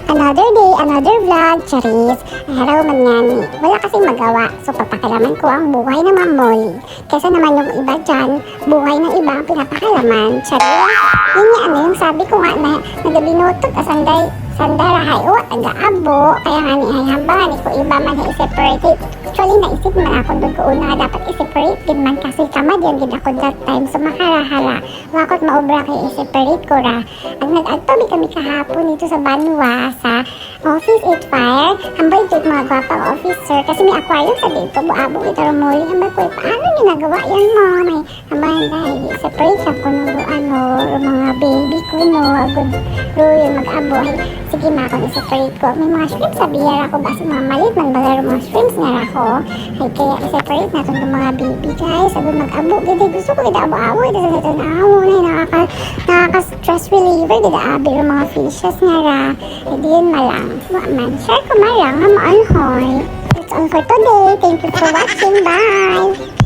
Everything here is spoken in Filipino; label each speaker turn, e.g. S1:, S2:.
S1: Another day, another vlog, charis. Araw man yan eh. Wala kasing magawa. So papakalaman ko ang buhay ng mga Molly. Kesa naman yung iba dyan, buhay ng iba ang pinapakalaman. Charis. Yun nga ano yung sabi ko nga na nagabinutot sanday rahay o taga-abo. Kaya nga ni ay hambangan ko iba man i-separate. Actually naisip man ako doon ko una dapat i-separate din man kasi tamad yun din ako that time. So makarahala. Wakot maobra kay i-separate ko ra. Ang nag-agtabi kami kahapon dito sa Banwa sa Office 8 Fire. Hambay dito mga gwapang officer kasi may aquarium sa dito. Buabong ito rumuli. Hambay ko paano nyo nagawa yan mo? May hambay dahil i-separate ako ng mga baby ko no. Agod yun mag-abo. Sige ma akong i-separate ko. May mga shrimp sa biyar ako basi mga malit man bagay mga shrimps nga ako. Ay kaya i-separate natin ng mga baby guys. Agod mag-abo. Gede gusto ko ito abo-abo. Ito sa ito na amo na nakaka-stress reliever. Gede abi yung mga fishes nga ra. Hindi yun malang. Man, share ko malang. Hamaan hoy. That's all for today. Thank you for watching. Bye!